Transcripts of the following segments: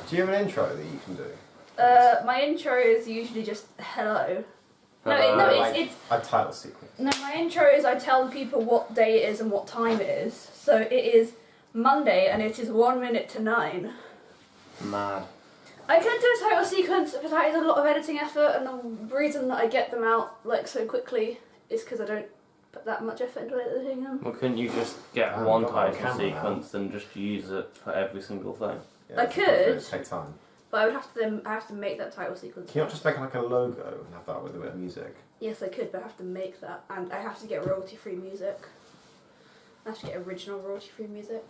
Do you have an intro that you can do? My intro is usually just hello. It's a title sequence. No, my intro is I tell people what day it is and what time it is. So it is Monday and it is 1 minute to 9. Mad. I could do a title sequence, but that is a lot of editing effort, and the reason that I get them out so quickly is because I don't put that much effort into editing them. Well, couldn't you just get one title sequence and just use it for every single thing? Yeah, I could. Take time. But I have to make that title sequence. Can you not just make like a logo and have that with a bit of music? Yes, I could, but I have to make that, and I have to get royalty-free music. I have to get original royalty-free music.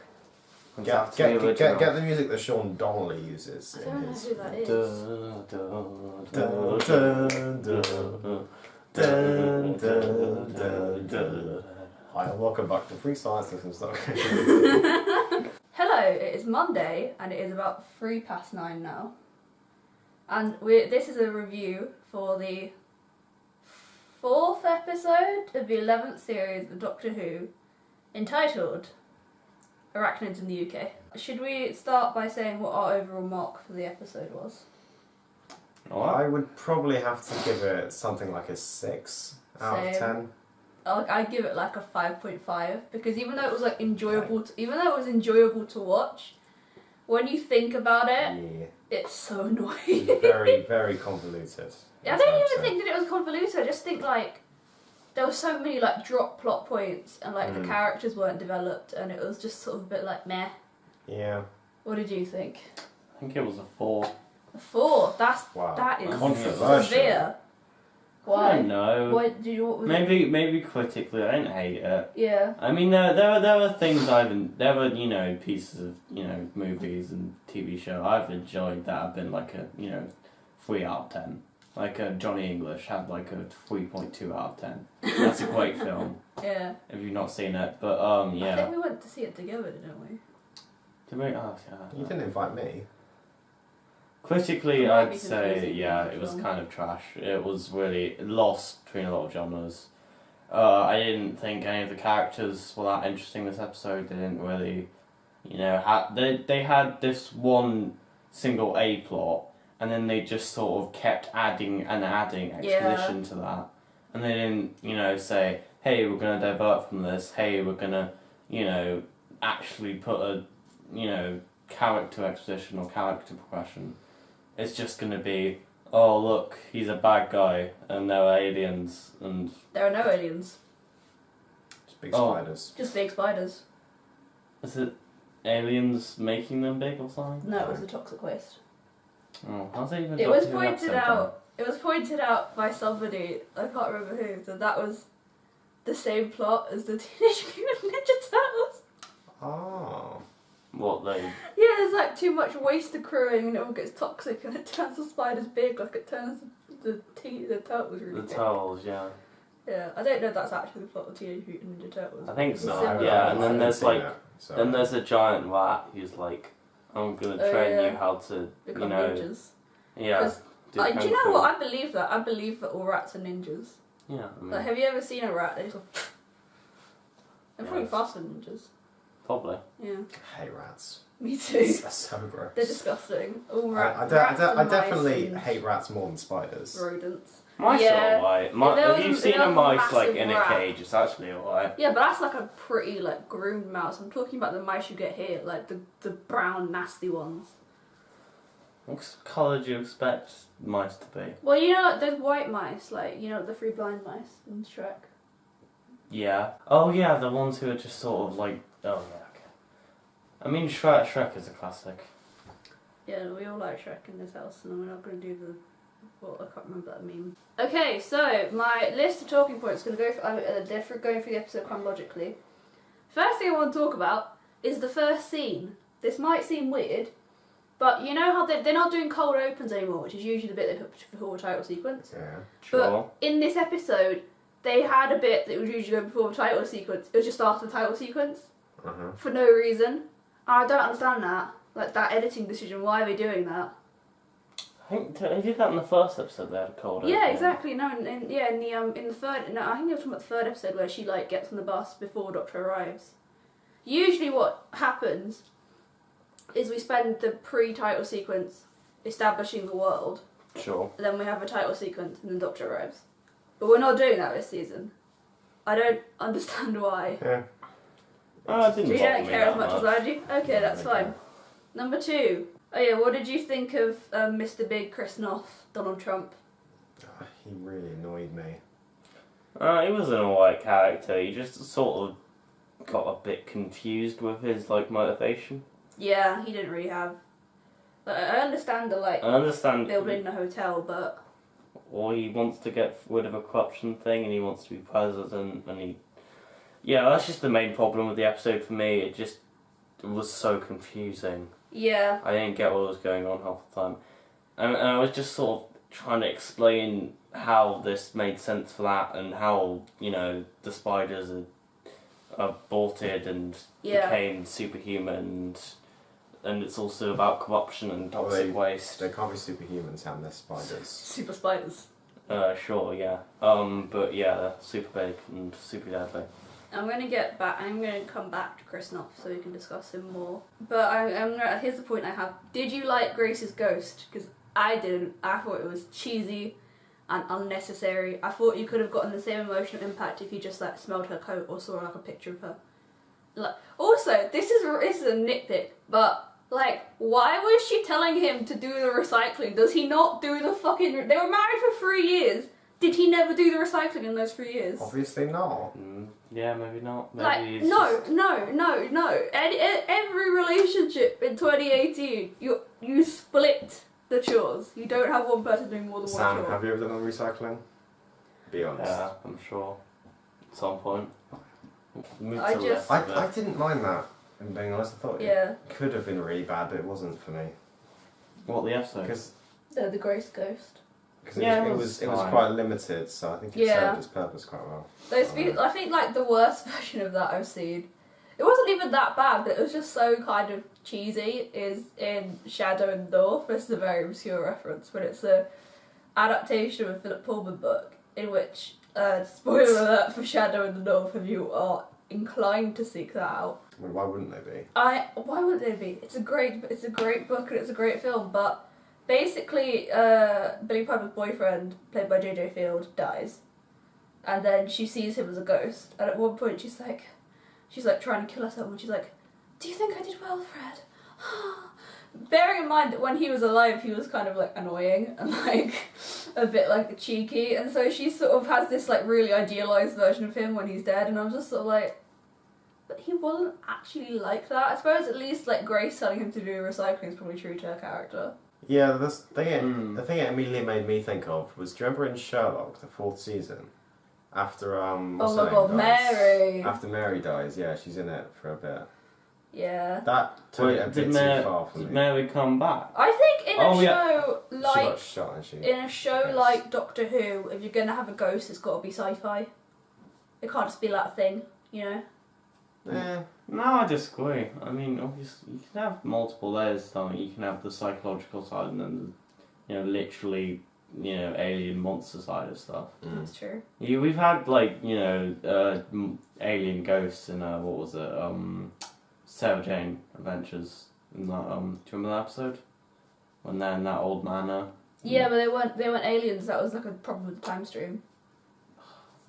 Get the music that Sean Donnelly uses. I don't know who that is. Hi, and welcome back to Free Science Lessons. Hello, it is Monday, and it is about 9:03 now. And this is a review for the 4th episode of the 11th series of Doctor Who, entitled Arachnids in the UK. Should we start by saying what our overall mark for the episode was? I would probably have to give it something like a 6 out of 10. I'd give it like a 5.5 because even though it was enjoyable, enjoyable to watch, when you think about it, it's so annoying. Very, very convoluted. I don't even think that it was convoluted. I just think there were so many drop plot points and the characters weren't developed, and it was just sort of a bit meh. Yeah. What did you think? I think it was a 4. A 4. That is severe. Why? I don't know. What was it? Maybe critically, I didn't hate it. Yeah. I mean, there were things there were pieces of movies and TV show I've enjoyed that have been a 3 out of 10. Johnny English had a 3.2 out of 10. That's a great film. Yeah. If you've not seen it, but yeah. I think we went to see it together, didn't we? Did we? Oh, yeah. You didn't invite me. Critically, I'd say, it was kind of trash. It was really lost between a lot of genres. I didn't think any of the characters were that interesting this episode. They didn't really, they had this one single A plot, and then they just sort of kept adding exposition to that. And they didn't, say, hey, we're going to divert from this. Hey, we're going to, actually put a, character exposition or character progression. It's just going to be, oh look, he's a bad guy, and there are aliens, and... There are no aliens. Just big spiders. Just big spiders. Is it aliens making them big or something? No, it was the toxic waste. Oh, how's it even... It was pointed out by somebody, I can't remember who, that was the same plot as the Teenage Mutant Ninja Turtles. Oh. What, they... Yeah, there's too much waste accruing and it all gets toxic and it turns the spiders big like it turns the turtles really big. The turtles, yeah. Yeah, I don't know if that's actually the plot of Teenage Mutant Ninja Turtles. I think so, Similar. yeah, and then there's then there's a giant rat who's I'm gonna train you how to, become ninjas. Yeah. Do you know what? I believe that. I believe that all rats are ninjas. Yeah. I mean, have you ever seen a rat? They're probably faster than ninjas. Probably. Yeah. I hate rats. Me too. That's so gross. They're disgusting. All I definitely hate rats more than spiders. Rodents. Mice are alright. Have you seen a mice in a cage? It's actually alright. Yeah, but that's a pretty groomed mouse. I'm talking about the mice you get here, the brown nasty ones. What colour do you expect mice to be? Well, there's white mice, the 3 blind mice in Shrek. Yeah. Oh yeah, the ones who are just sort of oh yeah, okay. I mean Shrek is a classic. Yeah, we all like Shrek in this house, and we're not going to do I can't remember that meme. Okay, so my list of talking points is going to go going through the episode chronologically. First thing I want to talk about is the first scene. This might seem weird, but you know how they're not doing cold opens anymore, which is usually the bit they put before the title sequence. Yeah. Sure. But in this episode, they had a bit that would usually go before the title sequence. It was just after the title sequence. For no reason. And I don't understand that. That editing decision, why are they doing that? I think they did that in the first episode. They had a cold open. Yeah, exactly. No, in the third. No, I think they were talking about the third episode where she gets on the bus before Doctor arrives. Usually, what happens is we spend the pre-title sequence establishing the world. Sure. And then we have a title sequence and then Doctor arrives. But we're not doing that this season. I don't understand why. Yeah. It didn't You bother don't me care that as much as I do? Okay, that's fine. Number 2. Oh yeah, what did you think of Mr. Big, Chris Noth, Donald Trump? He really annoyed me. He was an alright character. He just sort of got a bit confused with his motivation. Yeah, he didn't really have. I understand the building a hotel, but. Or he wants to get rid of a corruption thing, and he wants to be president, and he. Yeah, that's just the main problem with the episode for me. It was so confusing. Yeah. I didn't get what was going on half the time, and I was just sort of trying to explain how this made sense for that, and how the spiders are aborted and became superhuman, and it's also about corruption and toxic waste. They can't be superhumans, and they're spiders. Super spiders. Sure, yeah. But yeah, they're super big and super deadly. I'm gonna come back to Chris Noth so we can discuss him more. But here's the point I have. Did you like Grace's ghost? Because I didn't. I thought it was cheesy and unnecessary. I thought you could have gotten the same emotional impact if you just smelled her coat or saw a picture of her. Also, this is a nitpick, but why was she telling him to do the recycling? Does he not do the fucking? They were married for 3 years. Did he never do the recycling in those 3 years? Obviously not. Yeah, maybe not. Maybe no. Every relationship in 2018, you split the chores. You don't have one person doing more than one chore. Sam, have you ever done recycling? Be honest. Yeah, I'm sure. At some point. I didn't mind that, in being honest. I thought it could have been really bad, but it wasn't for me. What, the episode? Because the Grace Ghost. it was quite limited, so I think it served its purpose quite well. I think the worst version of that I've seen, it wasn't even that bad, but it was just so kind of cheesy, is in Shadow in the North. This is a very obscure reference, but it's a adaptation of a Philip Pullman book in which, spoiler alert for Shadow in the North, if you are inclined to seek that out. I mean, why wouldn't they be? Why wouldn't they be? It's a great book and it's a great film, but basically, Billy Piper's boyfriend, played by J.J. Field, dies. And then she sees him as a ghost. And at one point she's trying to kill herself and she's like, "Do you think I did well, Fred?" Bearing in mind that when he was alive he was kind of annoying and a bit cheeky, and so she sort of has this really idealised version of him when he's dead, and I'm just sort of but he wasn't actually like that. I suppose at least Grace telling him to do recycling is probably true to her character. Yeah, the thing it immediately made me think of was, do you remember in Sherlock, the 4th season? After Mary. After Mary dies, yeah, she's in it for a bit. Yeah. That took it a bit too far for me. Did Mary come back? I think in a show she got shot and she. In a show like Doctor Who, if you're gonna have a ghost, it's got to be sci-fi. It can't just be a thing, Yeah. No, I disagree. I mean, obviously, you can have multiple layers. You can have the psychological side, and then literally, alien monster side of stuff. That's true. We've had alien ghosts in what was it? Sarah Jane Adventures. In that, do you remember that episode when they're in that old manor? Yeah, but they weren't aliens. That was a problem with the time stream.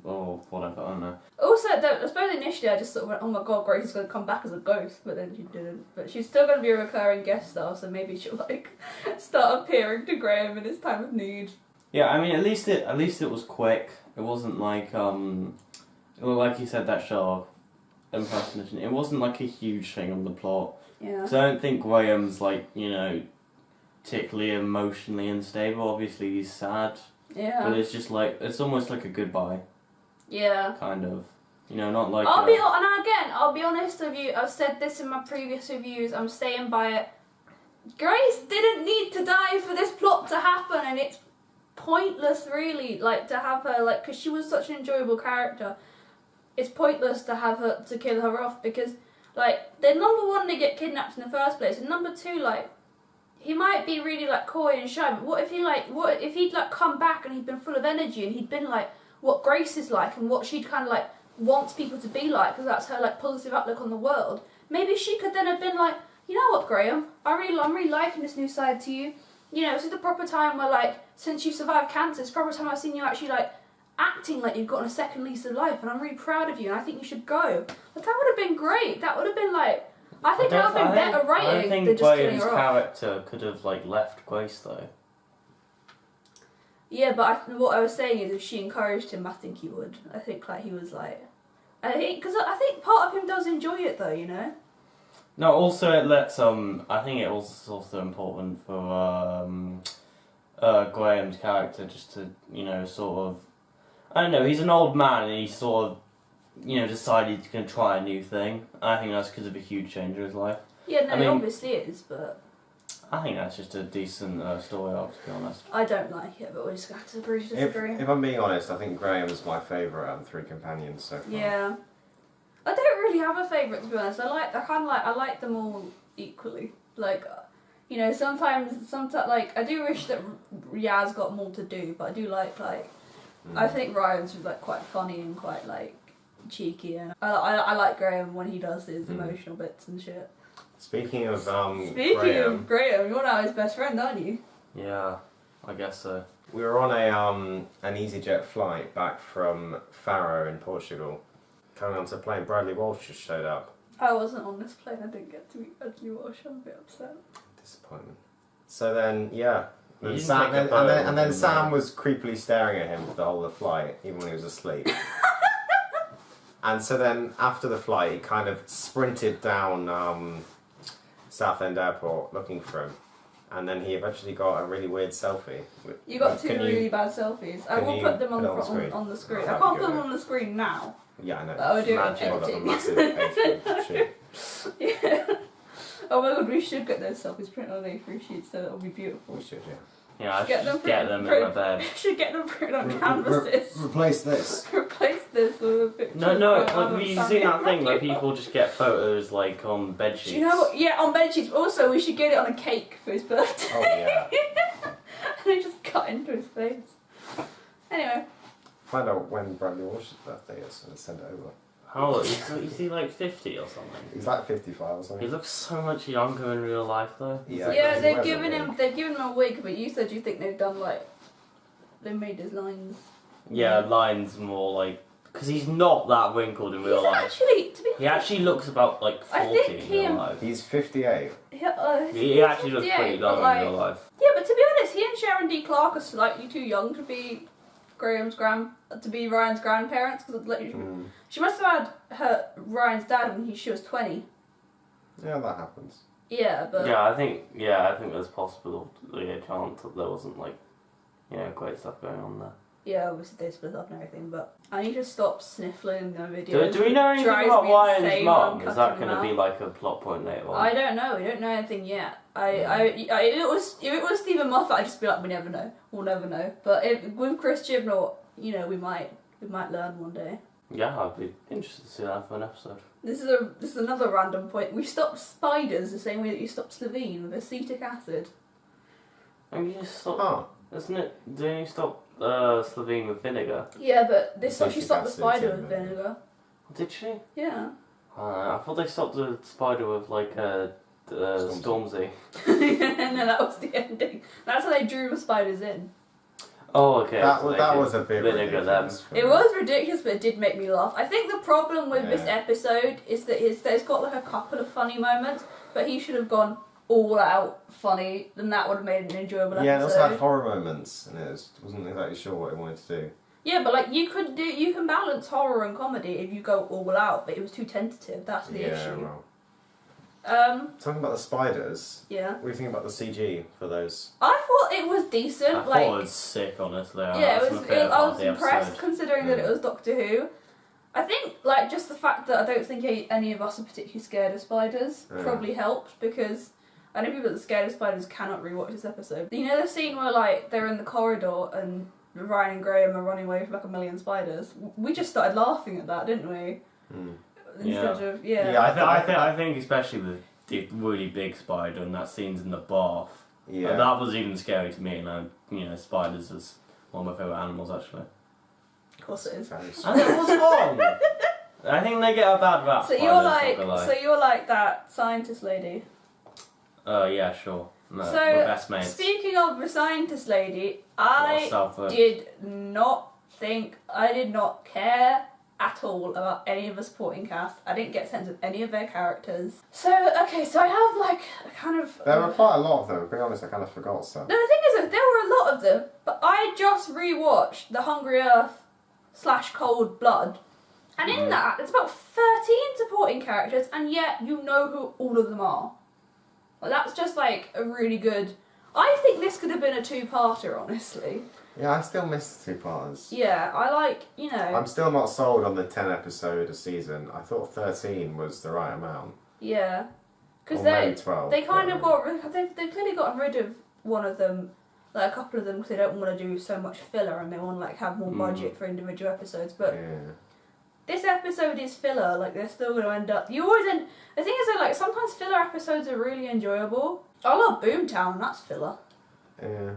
Or whatever, I don't know. Also, I suppose initially I just sort of went, "Oh my god, Grace is going to come back as a ghost," but then she didn't. But she's still going to be a recurring guest star, so maybe she'll start appearing to Graham in his time of need. Yeah, I mean, at least it was quick. It wasn't like you said, that Sherlock impersonation. It wasn't a huge thing on the plot. Yeah. Because I don't think Graham's particularly emotionally unstable. Obviously, he's sad. Yeah. But it's just it's almost like a goodbye. Yeah. Kind of. Not like. I'll be honest with you. I've said this in my previous reviews. I'm staying by it. Grace didn't need to die for this plot to happen, and it's pointless, really. To have her because she was such an enjoyable character. It's pointless to have her to kill her off because they're number one, they get kidnapped in the first place, and number two, he might be really coy and shy, but what if he'd come back and he'd been full of energy and he'd been what Grace is like and what she'd kind of wants people to be like, because that's her positive outlook on the world. Maybe she could then have been you know what, Graham? I'm really liking this new side to you. You know, this is the proper time where, like, since you survived cancer, it's the proper time I've seen you actually, like, acting like you've gotten a second lease of life, and I'm really proud of you, and I think you should go. Like, that would have been great. That would have been, like, I think that would have been better writing than just killing her off. Graham's character could have, like, left Grace, though. Yeah, but what I was saying is if she encouraged him, I think he would. I think, like, he was, like... Because I think part of him does enjoy it, though, you know? No, also it lets I think it was also important for Graham's character just to, you know, sort of, I don't know, he's an old man and he sort of, you know, decided he's going to try a new thing. I think that's because of a huge change in his life. Yeah, no, I mean, it obviously is, but... I think that's just a decent story arc, to be honest. I don't like it, but we're just going to have to agree to disagree. If I'm being honest, I think Graham's my favourite out of the 3 companions so far. Yeah. I don't really have a favourite, to be honest. I like them all equally. Like, you know, sometimes, like, I do wish that Yaz got more to do, but I do like, I think Ryan's like quite funny and quite, like, cheeky, and I like Graham when he does his emotional bits and shit. Speaking of Graham, you're now his best friend, aren't you? Yeah, I guess so. We were on an EasyJet flight back from Faro in Portugal. Coming onto the plane, Bradley Walsh just showed up. I wasn't on this plane, I didn't get to meet Bradley Walsh, I'm a bit upset. Disappointment. So then, yeah. You didn't Sam, take a photo and then of him, Sam though. was creepily staring at him for the whole of the flight, even when he was asleep. And so then, after the flight, he kind of sprinted down Southend Airport looking for him. And then he eventually got a really weird selfie. You got 2 really bad selfies. I will put them on the screen. I can't put them on the screen now. Yeah, I know. I would do it on Magic. editing. Shoot. Yeah. Oh my god, we should get those selfies printed on A3 sheets, so it'll be beautiful. We should, yeah. Yeah, I should just get them in my bed. We should get them printed on canvases. Replace this. Replace this with a picture. No, like, you've seen that thing where people just get photos, like, on bed sheets. Do you know what? Yeah, on bed sheets. Also, we should get it on a cake for his birthday. Oh, yeah. And then just cut into his face. Anyway. Find out when Bradley Walsh's birthday is and send it over. How old is he, like 50 or something? He's like 55 or something. He looks so much younger in real life, though. Yeah, they've given him a wig, but you said you think they've done, like, they made his lines. Yeah, lines more like, because he's not that wrinkled in real life. Actually, to be honest, He actually looks about like 40 in real life. He's 58. He actually looks pretty young in real life. Yeah, but to be honest, he and Sharon D. Clarke are slightly too young to be Ryan's grandparents, because she must have had Ryan's dad when she was 20. Yeah, that happens. Yeah, but I think there's possibly a chance that there wasn't like, great stuff going on there. Yeah, obviously they split up and everything, but I need to stop sniffling the videos. Do we know anything about Ryan's mum? Is that going to be like a plot point later on? I don't know. We don't know anything yet. If it was Stephen Moffat, I'd just be like, we never know. We'll never know. But with Chris Chibnall, we might learn one day. Yeah, I'd be interested to see that for an episode. This is another random point. We stopped spiders the same way that you stopped Slovene with acetic acid. And you just stop. Isn't it? Didn't you stop Slovene with vinegar? Yeah, but she stopped the spider with vinegar. Did she? Yeah. I thought they stopped the spider with like Stormzy. No, that was the ending. That's how they drew the spiders in. Oh, okay. That was a bit ridiculous. It was ridiculous, but it did make me laugh. I think the problem with this episode is that it's got like a couple of funny moments, but he should have gone all out funny, then that would have made an enjoyable episode. Yeah, it also had horror moments, and it wasn't exactly sure what he wanted to do. Yeah, but like you can balance horror and comedy if you go all out, but it was too tentative. That's the issue. Well. Talking about the spiders. Yeah. What do you think about the CG for those? I thought it was decent. I thought it was sick, honestly. Yeah, I was impressed considering that it was Doctor Who. I think, like, just the fact that I don't think any of us are particularly scared of spiders probably helped, because I know people that are scared of spiders cannot rewatch this episode. You know the scene where, like, they're in the corridor and Ryan and Graham are running away from, like, a million spiders? We just started laughing at that, didn't we? I think especially the really big spider and that scene's in the bath. Yeah. That was even scary to me, and spiders is one of my favourite animals, actually. Of course it is. And it was fun! I think they get a bad rap. So you're like that scientist lady. Yeah, sure. No, So, we're best mates. speaking of the scientist lady, I did not care at all about any of the supporting cast. I didn't get a sense of any of their characters. So I have like a kind of... There were quite a lot of them, to be honest, I kind of forgot some. No, the thing is that there were a lot of them, but I just rewatched The Hungry Earth / Cold Blood, and in that, there's about 13 supporting characters, and yet you know who all of them are. Well, that's just like a really good... I think this could have been a two-parter, honestly. Yeah, I still miss the 2 parts. Yeah, I like, you know... I'm still not sold on the 10 episode a season. I thought 13 was the right amount. Yeah. Because maybe 12. they kind of they've clearly gotten rid of one of them, like a couple of them, because they don't want to do so much filler and they want to like have more budget for individual episodes. But this episode is filler. Like they're still going to end up. You always end. The thing is that like sometimes filler episodes are really enjoyable. I love Boomtown. That's filler. Yeah.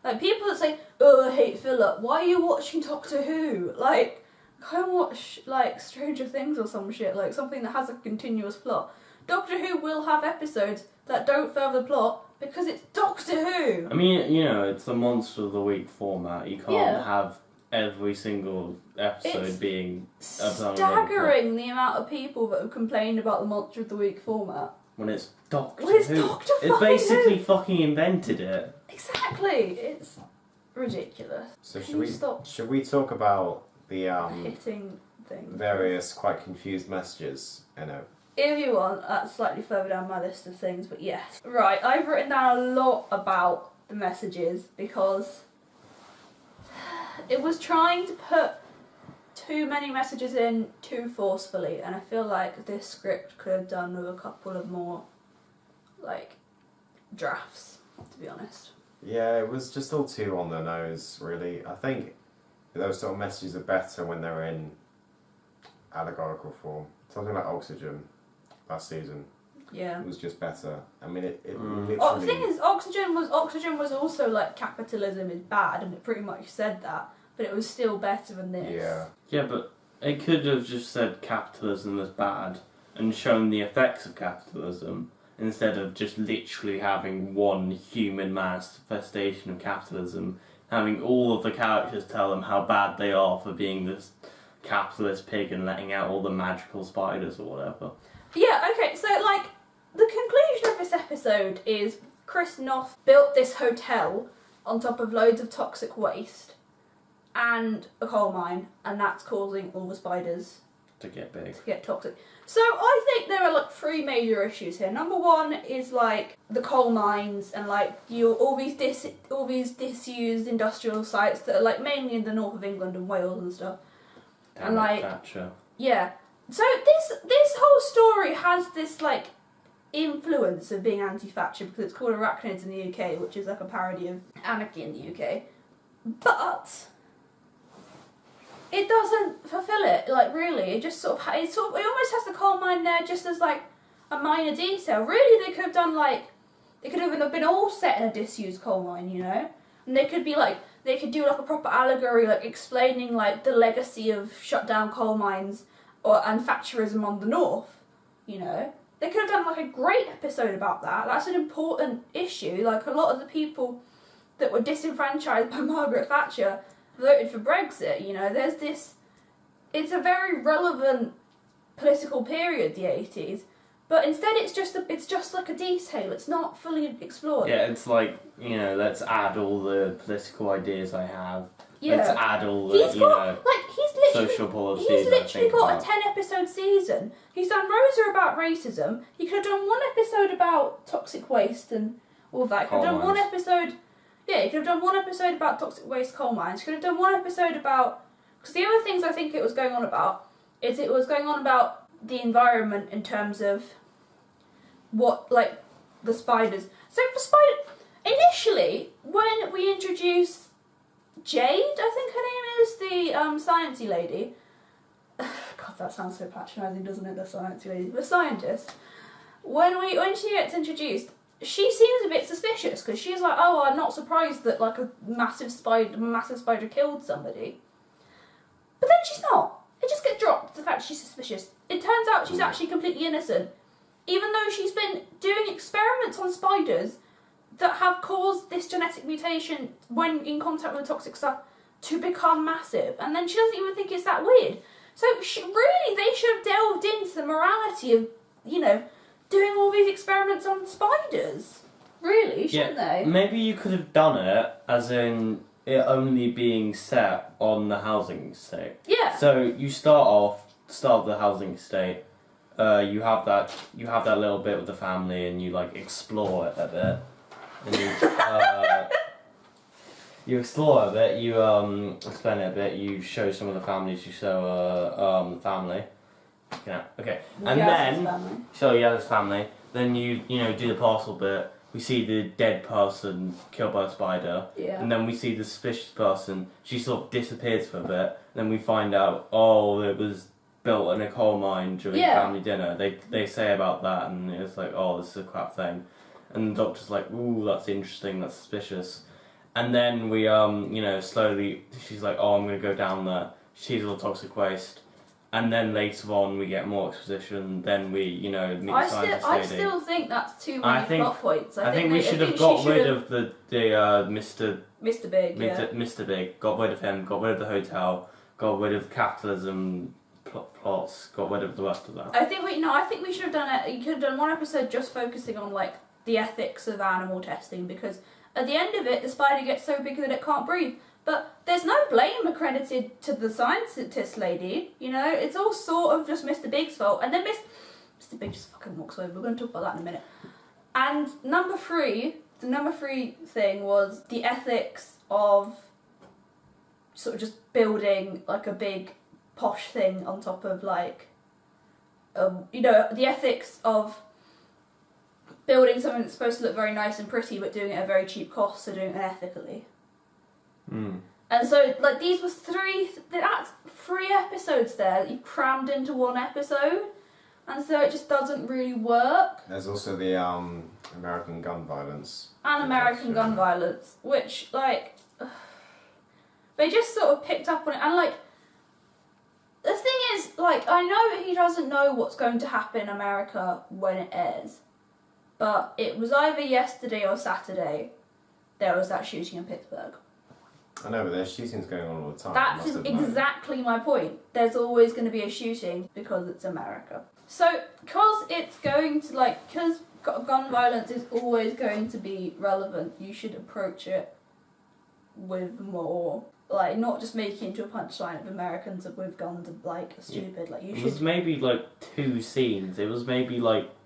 Like people that say, "Oh, I hate filler." Why are you watching Doctor Who? Like, go and watch like Stranger Things or some shit. Like something that has a continuous plot. Doctor Who will have episodes that don't further the plot because it's Doctor Who. I mean, you know, it's a Monster of the Week format. You can't have every single episode being staggering the amount of people that have complained about the Monster of the Week format. When it's Doctor Who. It basically fucking invented it. Exactly. It's ridiculous. So should we talk about the hitting thing? Various quite confused messages, you know? If you want, that's slightly further down my list of things, but yes. Right, I've written down a lot about the messages because it was trying to put too many messages in too forcefully, and I feel like this script could have done with a couple of more, like, drafts, to be honest. Yeah, it was just all too on the nose, really. I think those sort of messages are better when they're in allegorical form. Something like Oxygen last season. Yeah. It was just better. I mean, it literally... Oh, the thing is, Oxygen was also like capitalism is bad, and it pretty much said that, but it was still better than this. Yeah. Yeah, but it could have just said capitalism is bad and shown the effects of capitalism instead of just literally having one human manifestation of capitalism, having all of the characters tell them how bad they are for being this capitalist pig and letting out all the magical spiders or whatever. Yeah, okay, so like the conclusion of this episode is Chris Noth built this hotel on top of loads of toxic waste and a coal mine, and that's causing all the spiders to get big, to get toxic. So I think there are like 3 major issues here. Number 1 is like the coal mines and like all these disused industrial sites that are like mainly in the north of England and Wales and stuff. And like Thatcher. Yeah. So this whole story has this like influence of being anti-Thatcher because it's called Arachnids in the UK, which is like a parody of Anarchy in the UK. But it doesn't fulfill it. Like really, it just it almost has the coal mine there just as like a minor detail. Really, they could have done like they could have been all set in a disused coal mine, you know, and they could be like. They could do like a proper allegory, like explaining like the legacy of shut down coal mines and Thatcherism on the north. You know, they could have done like a great episode about that. That's an important issue. Like a lot of the people that were disenfranchised by Margaret Thatcher voted for Brexit. You know, there's this. It's a very relevant political period, the 80s. But instead, it's just like a detail. It's not fully explored. Yeah, it's like, you know, let's add all the political ideas I have. Yeah. Let's add all the social policies. He's literally got a 10-episode season. He's done Rosa about racism. He could have done one episode about toxic waste and all that. He could have done one episode. Yeah, he could have done one episode about toxic waste coal mines. He could have done one episode about. Because the other things I think it was going on about is it was going on about the environment in terms of what, like, the spiders. So for initially, when we introduced Jade, I think her name is, the sciencey lady. God, that sounds so patronising, doesn't it, the sciencey lady? The scientist. When she gets introduced, she seems a bit suspicious, because she's like, oh, I'm not surprised that, like, a massive spider killed somebody. But then she's not. It just gets dropped, the fact she's suspicious. It turns out she's actually completely innocent. even though she's been doing experiments on spiders that have caused this genetic mutation when in contact with toxic stuff to become massive, and then she doesn't even think it's that weird. So really, they should have delved into the morality of, you know, doing all these experiments on spiders. Really, shouldn't they? Maybe you could have done it as in it only being set on the housing estate. Yeah. So you start the housing estate. You have that little bit with the family, and you like explore it a bit. And you explore it a bit. You explain it a bit. You show some of the families. You show family. Yeah. Okay. And then show Yellow's family. Then you do the parcel bit. We see the dead person killed by a spider. Yeah. And then we see the suspicious person. She sort of disappears for a bit. And then we find out, it was built in a coal mine during family dinner. They say about that, and it's like, this is a crap thing. And the doctor's like, ooh, that's interesting, that's suspicious. And then we, slowly, she's like, I'm going to go down there. She sees all the toxic waste. And then later on, we get more exposition. Then we, meet the scientist lady. I still think that's too many plot points. I think we should have got rid of the Mr. Big, Mr. Big. Got rid of him. Got rid of the hotel. Got rid of capitalism plots. Got rid of the rest of that. I think we should have done it. You could have done one episode just focusing on like the ethics of animal testing, because at the end of it, the spider gets so big that it can't breathe. But there's no blame accredited to the scientist lady, it's all sort of just Mr. Big's fault. And then Mr. Big just fucking walks away. We're going to talk about that in a minute. And the number three thing was the ethics of sort of just building like a big posh thing on top of like, the ethics of building something that's supposed to look very nice and pretty but doing it at a very cheap cost, so doing it ethically. And so, like, these were that's 3 episodes there that you crammed into one episode, and so it just doesn't really work. There's also the American gun violence. And American gun violence, which, like, they just sort of picked up on it, and, like, the thing is, like, I know he doesn't know what's going to happen in America when it airs, but it was either yesterday or Saturday there was that shooting in Pittsburgh. I know, but there's shootings going on all the time. That's exactly my point. There's always going to be a shooting because it's America. So, because gun violence is always going to be relevant, you should approach it with more, like, not just making it into a punchline of Americans with guns are stupid. Like, It was maybe 2 scenes. It was maybe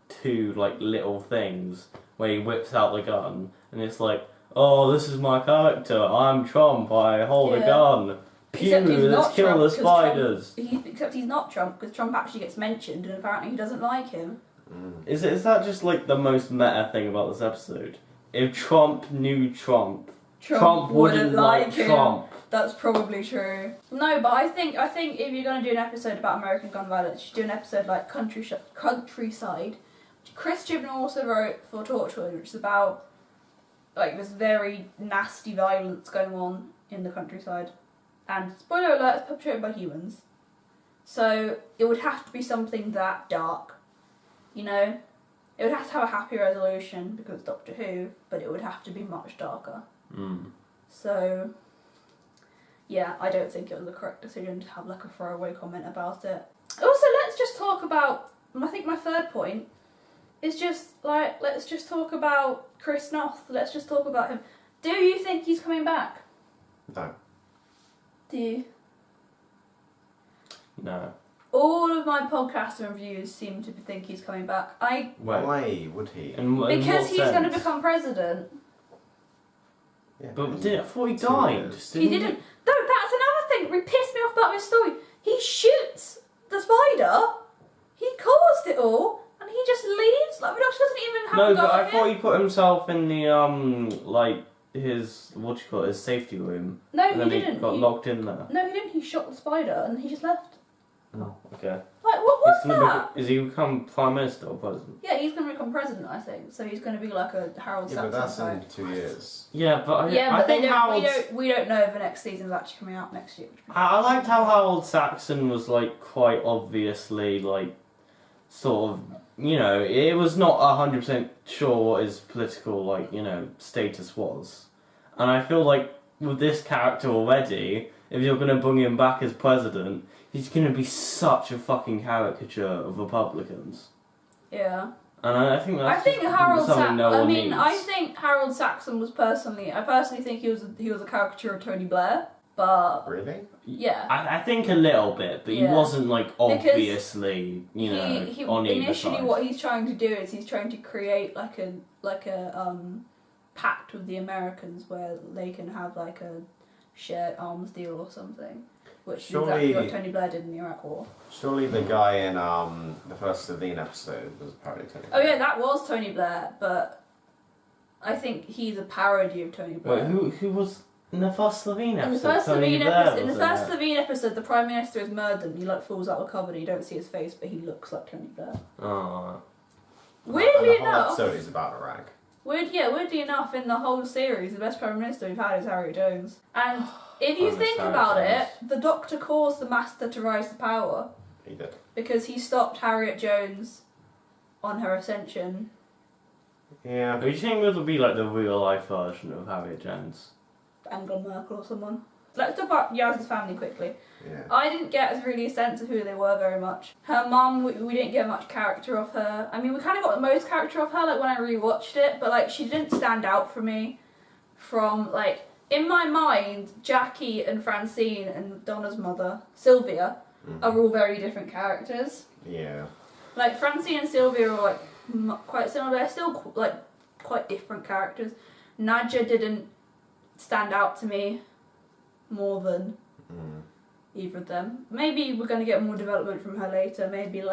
2 little things where he whips out the gun, and it's like, this is my character. I'm Trump. I hold a gun. Pew! Let's kill the spiders. Except he's not Trump, because Trump actually gets mentioned, and apparently he doesn't like him. Is that just the most meta thing about this episode? If Trump knew Trump wouldn't like him. Trump. That's probably true. No, but I think if you're going to do an episode about American gun violence, you should do an episode like Countryside. Chris Chibnall also wrote for Torchwood, which is about this very nasty violence going on in the countryside. And spoiler alert, it's perpetrated by humans. So it would have to be something that dark. It would have to have a happy resolution because it's Doctor Who, but it would have to be much darker. So, yeah, I don't think it was the correct decision to have a throwaway comment about it. Also, let's just talk about, I think my third point is just, let's just talk about Chris Noth. Let's just talk about him. Do you think he's coming back? No. Do you? No. All of my podcast reviews seem to think he's coming back. Why would he? Because he's going to become president. Yeah, but I thought he died. He didn't. No, that's another thing that pissed me off about this story. He shoots the spider. He caused it all. And he just leaves? The doctor doesn't even have No, but I thought he put himself in the, his safety room. No, and then he didn't. He got locked in there. No, he didn't. He shot the spider and he just left. Oh, okay. What was that? Is he become Prime Minister or President? Yeah, he's going to become President, I think. So he's going to be like a Harold Saxon but that's type. in 2 years. Yeah, but I think we don't know if the next season's actually coming out next year. I liked how Harold Saxon was quite obviously sort of, it was not 100% sure what his political, status was. And I feel like with this character already, if you're going to bring him back as president, he's going to be such a fucking caricature of Republicans. Yeah. And I think that's I think Harold something no one needs. I think Harold Saxon was I personally think he was a caricature of Tony Blair, but Really? yeah. I think a little bit, but he wasn't obviously, on either initially side. what he's trying to do is he's trying to create like a pact with the Americans where they can have like a shared arms deal or something. Which is exactly what Tony Blair did in the Iraq War. Surely the guy in the first Slovene episode was apparently Tony Blair. Oh yeah, that was Tony Blair, but I think he's a parody of Tony Blair. Wait, who was in the first Slovene episode? In the first Slovene episode, the Prime Minister is murdered and he falls out of the cupboard and you don't see his face, but he looks like Tony Blair. Oh. Weirdly and the whole episode is about Iraq. Weirdly enough, in the whole series, the best Prime Minister we've had is Harriet Jones. And if you think about it, the Doctor caused the Master to rise to power. He did. Because he stopped Harriet Jones on her ascension. Yeah. Do you think this will be like the real life version of Harriet Jones? Angela Merkel or someone. Let's talk about Yaz's family quickly. Yeah. I didn't get really a sense of who they were very much. Her mum, we didn't get much character of her. I mean, we kind of got the most character of her, when I rewatched it, but, she didn't stand out for me from, in my mind, Jackie and Francine and Donna's mother, Sylvia, are all very different characters. Yeah. Francine and Sylvia are, quite similar, they're still, quite different characters. Nadja didn't stand out to me more than either of them. Maybe we're going to get more development from her later. Maybe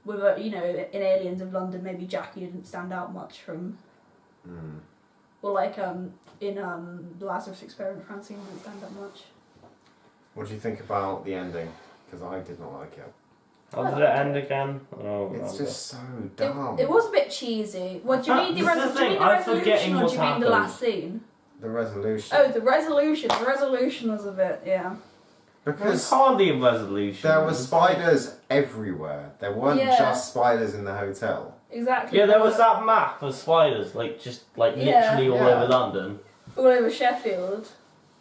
with in Aliens of London, maybe Jackie didn't stand out much from. Or in The Lazarus Experiment, Francine didn't stand out much. What do you think about the ending? Because I did not like it. How did it end again? Oh, it's just so dumb. It was a bit cheesy. What do you mean the resolution, or do you mean the last scene? The resolution. Oh, the resolution. The resolution was a bit, yeah. Because hardly a resolution. There were spiders everywhere. There weren't just spiders in the hotel. Exactly. Yeah, there was that map of spiders, literally all over London. All over Sheffield.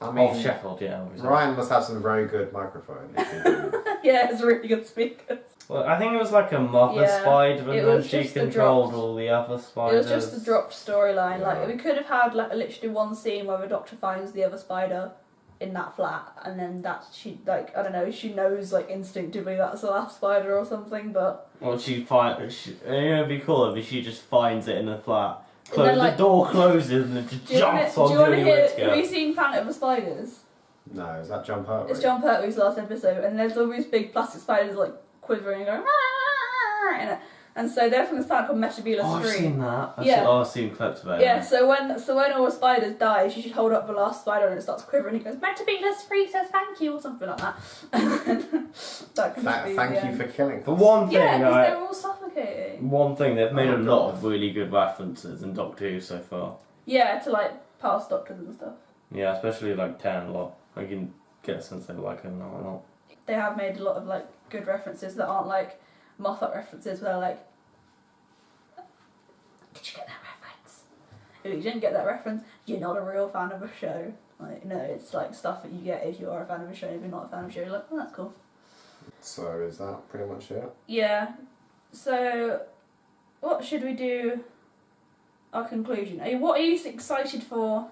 I mean, Sheffield, yeah. Ryan must have some very good microphone. Yeah, it's really good speakers. Well, I think it was like a mother spider, and then she controlled all the other spiders. It was just a dropped storyline. We could have had literally one scene where the Doctor finds the other spider in that flat, and then she knows instinctively that's the last spider or something. But it'd be cool if she just finds it in the flat. The door closes and it just jumps on Julie Whittaker. Have you seen Planet of the Spiders? No, is that John Pertwee? It's John Pertwee's last episode, and there's all these big plastic spiders quivering and going in it. And so they're from this planet called Metabulus 3. I've seen that. I've seen clips of it. Yeah, so when all the spiders die, she should hold up the last spider and it starts quivering and it goes, Metabulus 3 says thank you, or something like that. Thank you for killing them. For one thing, because they're all suffocating. One thing, they've made a lot of really good references in Doctor Who so far. Yeah, to past Doctors and stuff. Yeah, especially 10 a lot. I can get a sense they like him now or not. They have made a lot of good references that aren't Moffat references where they're did you get that reference? If you didn't get that reference, you're not a real fan of a show. It's stuff that you get if you are a fan of a show. If you're not a fan of a show, you're oh, that's cool. So is that pretty much it? Yeah. So, what should we do? Our conclusion. What are you excited for?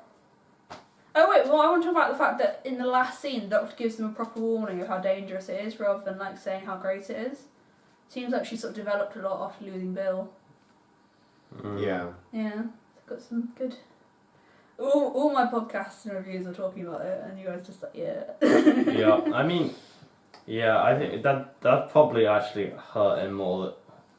Oh wait, well I want to talk about the fact that in the last scene, the Doctor gives them a proper warning of how dangerous it is, rather than saying how great it is. Seems like she sort of developed a lot after losing Bill. Yeah. Yeah, got some good. All my podcasts and reviews are talking about it, and you guys just yeah. Yeah, I mean, I think that probably actually hurt him more,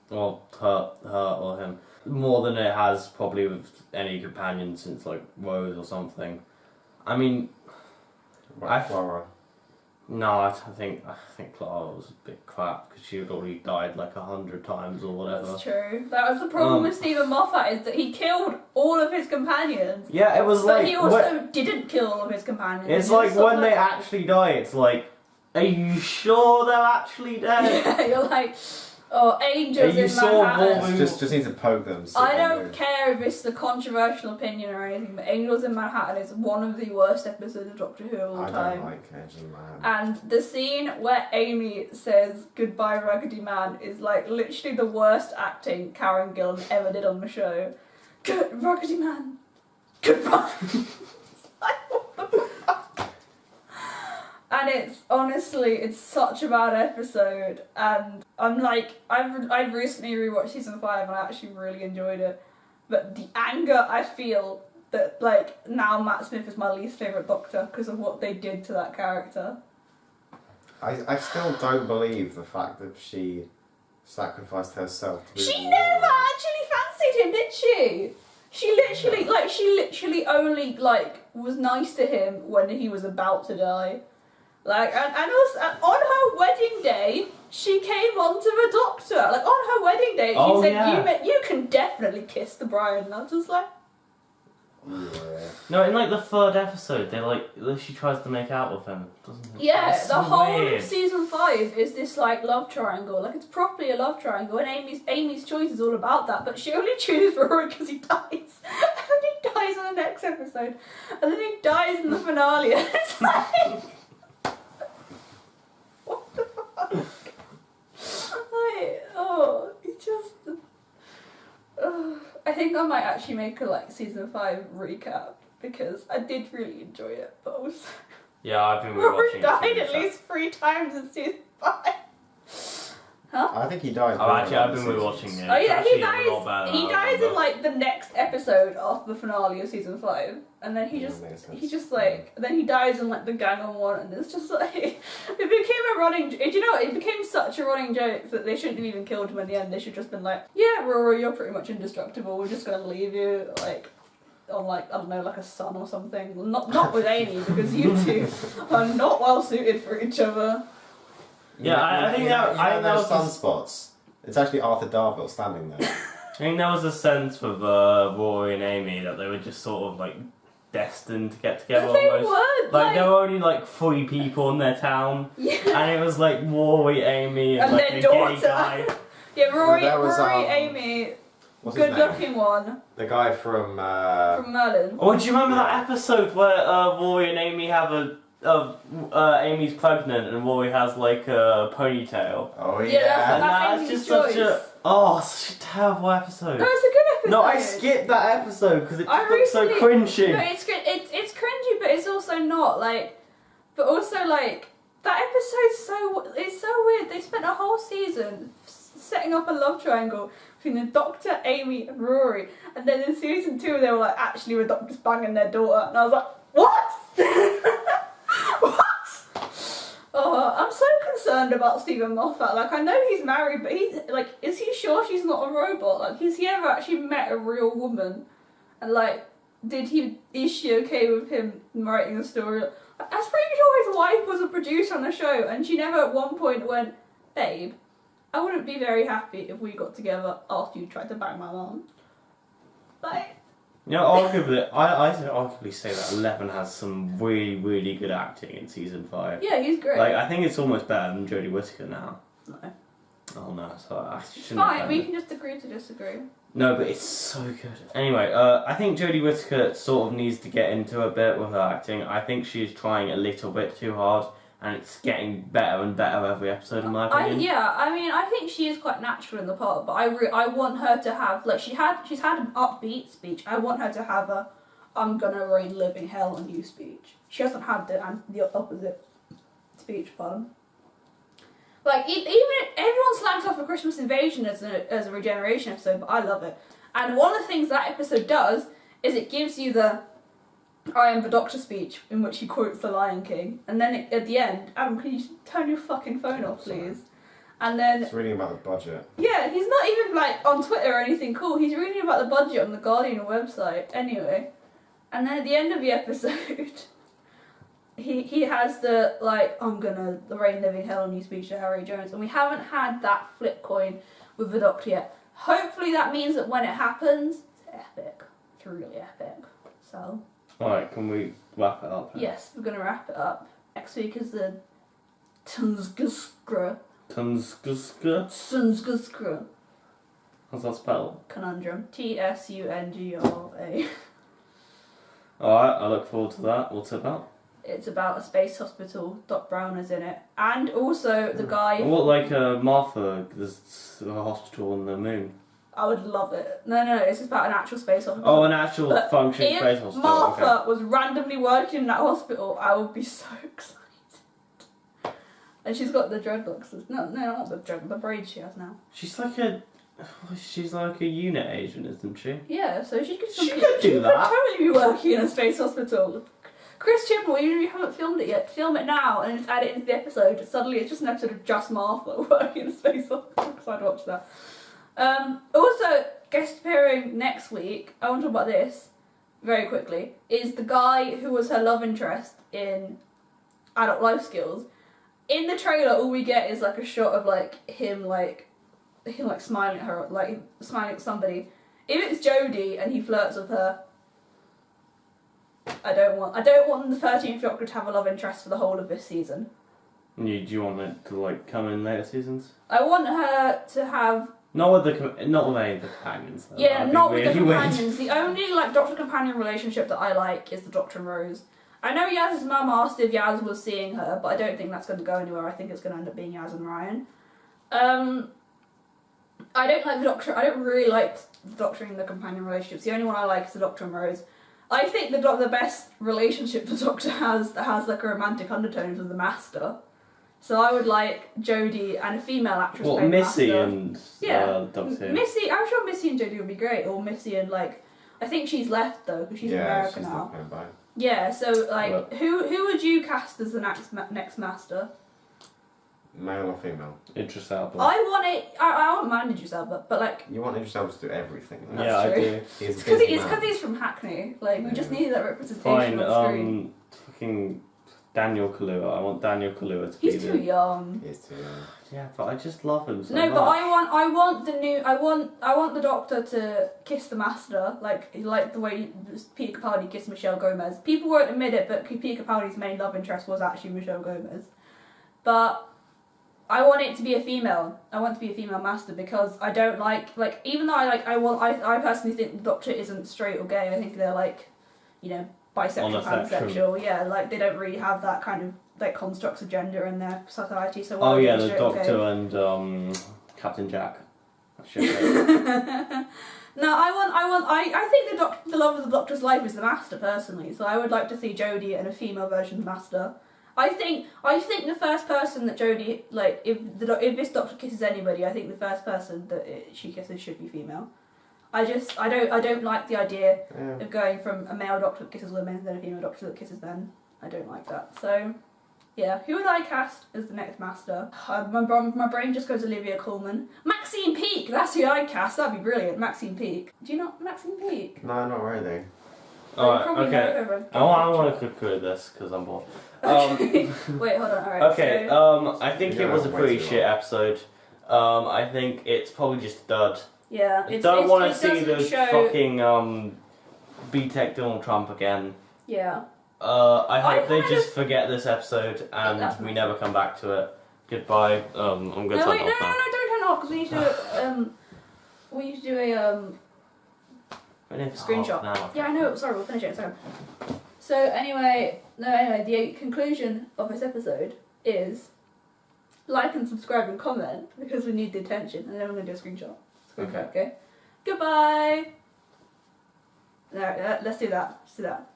or hurt her or him more than it has probably with any companion since Rose or something. I mean, Clara. No, I think Clara was a bit crap because she had already died 100 times or whatever. That's true. That was the problem with Stephen Moffat, is that he killed all of his companions. Yeah, it was but he also didn't kill all of his companions. It's when they actually die, it's are you sure they're actually dead? Yeah, you're Or Angels You in saw Manhattan. Wolverine- Just need to poke them. So I they don't move. care if it's a controversial opinion or anything, but Angels in Manhattan is one of the worst episodes of Doctor Who of all I time. don't like Angel Man. And the scene where Amy says goodbye Raggedy Man is like literally the worst acting Karen Gillan ever did on the show. Good Raggedy Man. Goodbye. It's like, what the fuck? And it's honestly, it's such a bad episode, and I'm like, I've recently rewatched season 5 and I actually really enjoyed it, but the anger I feel that like now Matt Smith is my least favourite Doctor because of what they did to that character. I still don't believe the fact that she sacrificed herself to be She the never Lord. actually fancied him, did she? She literally only like was nice to him when he was about to die. Like, and also on her wedding day, she came on to the Doctor. Like on her wedding day, she said, yeah. "You can definitely kiss the bride." And I was just like, Yeah. No, in like the 3rd episode, she tries to make out with him, doesn't it? yeah, That's the so whole weird. of season 5 is this like love triangle. Like it's properly a love triangle, and Amy's choice is all about that. But she only chooses Rory because he dies, and then he dies in the next episode, and then he dies in the finale. And it's like, what the fuck? Like, oh, it just. I think I might actually make a like season 5 recap because I did really enjoy it, but also. Yeah, I've been Rory rewatching died it. at least 3 times in season 5. Huh? I think he dies. I've been rewatching it. Oh yeah, It's he actually a lot better dies. than He I dies in remember. like the next episode after the finale of season 5, and then he just like then he dies in like the gang on one, and it's just like it became a running. Do you know? It became such a running joke that they shouldn't have even killed him in the end. They should just been like, yeah, Rory, you're pretty much indestructible. We're just gonna leave you like. On like, I don't know, like a sun or something. Not with Amy, because you two are not well suited for each other. Yeah, I think that was sunspots. It's actually Arthur Darvill standing there. I think there was a sense with Rory and Amy that they were just sort of like destined to get together They almost. were, Like there were only like 3 people in their town, Yeah. and it was like Rory, Amy, and And like their a daughter. gay guy. Yeah, Rory, There was, Rory, Amy, What's his good name? looking one The guy from. from Merlin. Oh, do you remember that episode where Rory and Amy have Amy's pregnant and Rory has like a ponytail? Oh Yeah, yeah. And that's Amy's just choice. such a terrible episode. No, it's a good episode. No, I skipped that episode because it I just looked so recently- cringy. No, it's cringy, but it's also not like. But also like that episode's it's so weird. They spent a whole season setting up a love triangle between the Doctor, Amy, and Rory, and then in season 2 they were like, actually, the Doctor's banging their daughter, and I was like, what? What? Oh, I'm so concerned about Stephen Moffat. Like, I know he's married, but he's like, is he sure she's not a robot? Like, has he ever actually met a real woman? And like, is she okay with him writing a story? I'm pretty sure his wife was a producer on the show, and she never at one point went, babe, I wouldn't be very happy if we got together after you tried to bang my mom. Like, You know, arguably, I'd arguably say that 11 has some really, really good acting in season 5. yeah, he's great. Like, I think it's almost better than Jodie Whittaker now. No. Oh no, so I shouldn't Fine, have we done can just agree to disagree. No, but it's so good. Anyway, I think Jodie Whittaker sort of needs to get into a bit with her acting. I think she's trying a little bit too hard, and it's getting better and better every episode, in my opinion. I think she is quite natural in the part, but I want her to have, like, she's had an upbeat speech. I want her to have a, I'm gonna rain living hell on you speech. She hasn't had the opposite speech, pardon. Like, even everyone slags off a Christmas Invasion as a regeneration episode, but I love it. And one of the things that episode does is it gives you the I am the Doctor speech in which he quotes the Lion King, and then at the end, Adam, can you turn your fucking phone off, please? And then It's reading about the budget. yeah, he's not even like on Twitter or anything cool. He's reading about the budget on the Guardian website anyway. And then at the end of the episode, he has the like, I'm gonna rain living hell on you speech to Harry Jones, and we haven't had that flip coin with the Doctor yet. Hopefully that means that when it happens, it's epic. It's really epic. So Alright, can we wrap it up? yes, we're gonna wrap it up. Next week is the Tunguska Tunguska? Tunguska. How's that spelled? Conundrum. Tungra. Alright, I look forward to that. What's it about? It's about a space hospital. Doc Brown is in it. And also the guy... What, like Martha, there's a hospital on the moon? I would love it. No, it's just about an actual space hospital. Oh, an actual But functioning space if hospital. Martha was randomly working in that hospital, I would be so excited. And she's got the dreadlocks. No, not the dreadlocks. The braids she has now. She's like a unit agent, isn't she? Yeah, so she could. She could do that. Totally be working in a space hospital. Chris Chibnall, even if you haven't filmed it yet, film it now and just add it into the episode. Suddenly, it's just an episode of just Martha working in a space hospital. Because I'd watch that. Also, guest appearing next week. I want to talk about this very quickly. Is the guy who was her love interest in Adult Life Skills. In the trailer, all we get is like a shot of him smiling at her, like smiling at somebody. If it's Jodie and he flirts with her, I don't want the 13th Doctor to have a love interest for the whole of this season. Do you want it to come in later seasons? I want her to have not with any of the companions. Though. Yeah, not with the companions. The only Doctor companion relationship that I like is the Doctor and Rose. I know Yaz's mum asked if Yaz was seeing her, but I don't think that's going to go anywhere. I think it's going to end up being Yaz and Ryan. I don't like the Doctor. I don't really like the Doctor and the companion relationships. The only one I like is the Doctor and Rose. I think the best relationship the Doctor has that has a romantic undertone is with the Master. So I would like Jodie and a female actress. What, Missy Master. and Doctor? Missy, I'm sure Missy and Jodie would be great. Or Missy and I think she's left though because she's American now. Yeah, so who would you cast as the next Master? Male or female? Idris Elba. I want man Idris Elba, but you want Idris Elba to do everything. That's true. I do. It's because he's from Hackney. We just needed that representation on screen. Fucking Daniel Kaluuya. I want Daniel Kaluuya to be He's too young. He's too young. Yeah, but I just love him so No, much. but I want the Doctor to kiss the Master, like the way Peter Capaldi kissed Michelle Gomez. People won't admit it, but Peter Capaldi's main love interest was actually Michelle Gomez. But I want it to be a female. I want it to be a female Master because I don't even though I personally think the Doctor isn't straight or gay. I think they're bisexual, pansexual. Yeah, they don't really have that kind of constructs of gender in their society. So the Doctor and Captain Jack. No, I think the love of the Doctor's life is the Master personally. So I would like to see Jodie and a female version of the Master. I think the first person that Jodie if this Doctor kisses anybody, I think the first person that she kisses should be female. I don't like the idea of going from a male Doctor that kisses women and then a female Doctor that kisses men. I don't like that. So, yeah, who would I cast as the next Master? My brain just goes Olivia Colman. Maxine Peake, that's who I'd cast. That'd be brilliant. Maxine Peake. Do you know Maxine Peake? No, not really. Alright, okay. I want to conclude this because I'm bored. Wait, hold on. Alright. Okay, so, I think it was a pretty shit episode. I think it's probably just a dud. Yeah, I don't want to see the fucking B-Tech Donald Trump again. Yeah. I hope they just forget this episode and we never come back to it. Goodbye. I'm gonna turn it off now. No, don't turn it off because we need to do a screenshot. Now. Yeah, I know. Sorry, we'll finish it in a second. So anyway, the conclusion of this episode is like and subscribe and comment because we need the attention, and then we're gonna do a screenshot. Okay. Goodbye. There, let's do that. Let's do that.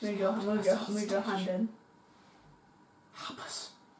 Move your hand in.